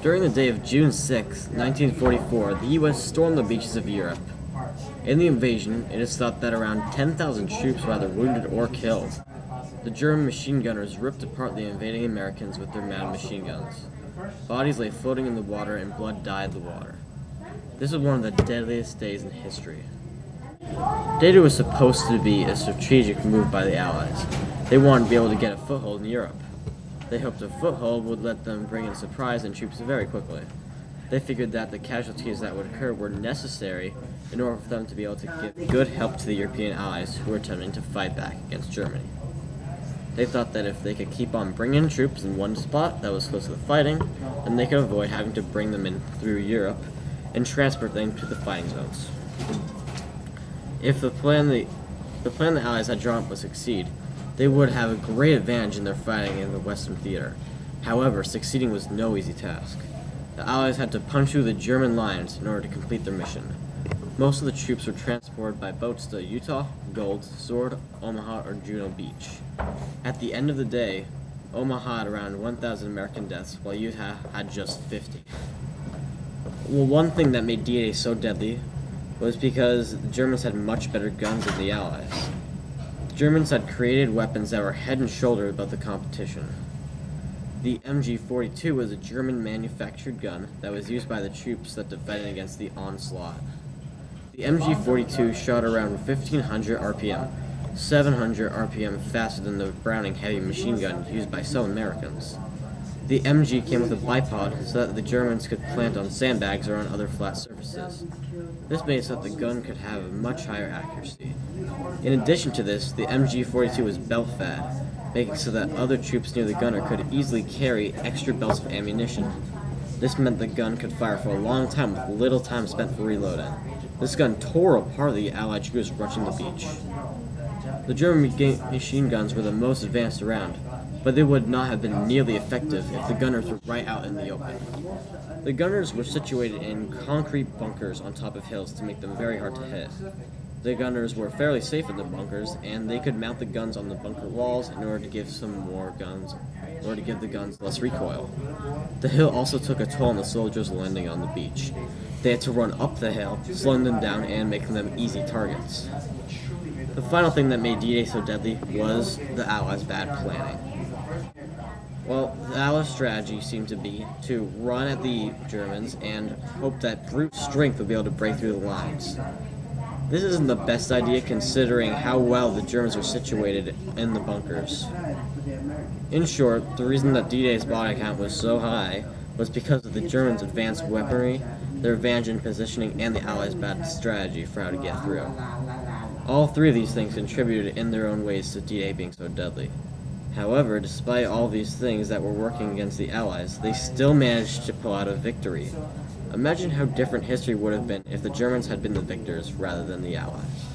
During the day of June 6, 1944, the U.S. stormed the beaches of Europe. In the invasion, it is thought that around 10,000 troops were either wounded or killed. The German machine gunners ripped apart the invading Americans with their mad machine guns. Bodies lay floating in the water and blood dyed the water. This was one of the deadliest days in history. Day 2 was supposed to be a strategic move by the Allies. They wanted to be able to get a foothold in Europe. They hoped a foothold would let them bring in supplies and troops very quickly. They figured that the casualties that would occur were necessary in order for them to be able to give good help to the European allies who were attempting to fight back against Germany. They thought that if they could keep on bringing in troops in one spot that was close to the fighting, then they could avoid having to bring them in through Europe and transport them to the fighting zones. If the plan the Allies had drawn up would succeed, they would have a great advantage in their fighting in the Western theater. However, succeeding was no easy task. The Allies had to punch through the German lines in order to complete their mission. Most of the troops were transported by boats to Utah, Gold, Sword, Omaha, or Juno Beach. At the end of the day, Omaha had around 1,000 American deaths, while Utah had just 50. Well, one thing that made D-Day so deadly was because the Germans had much better guns than the Allies. The Germans had created weapons that were head and shoulders above the competition. The MG-42 was a German-manufactured gun that was used by the troops that defended against the onslaught. The MG-42 shot around 1,500 RPM, 700 RPM faster than the Browning heavy machine gun used by some Americans. The MG came with a bipod so that the Germans could plant on sandbags or on other flat surfaces. This made it so that the gun could have a much higher accuracy. In addition to this, the MG-42 was belt-fed, making so that other troops near the gunner could easily carry extra belts of ammunition. This meant the gun could fire for a long time with little time spent for reloading. This gun tore apart the Allied troops rushing the beach. The German machine guns were the most advanced around, but they would not have been nearly effective if the gunners were right out in the open. The gunners were situated in concrete bunkers on top of hills to make them very hard to hit. The gunners were fairly safe in the bunkers, and they could mount the guns on the bunker walls in order to give the guns less recoil. The hill also took a toll on the soldiers landing on the beach. They had to run up the hill, slowing them down and making them easy targets. The final thing that made D-Day so deadly was the Allies' bad planning. Well, the Allies' strategy seemed to be to run at the Germans and hope that brute strength would be able to break through the lines. This isn't the best idea considering how well the Germans were situated in the bunkers. In short, the reason that D-Day's body count was so high was because of the Germans' advanced weaponry, their advantage in positioning, and the Allies' bad strategy for how to get through. All three of these things contributed in their own ways to D-Day being so deadly. However, despite all these things that were working against the Allies, they still managed to pull out a victory. Imagine how different history would have been if the Germans had been the victors rather than the Allies.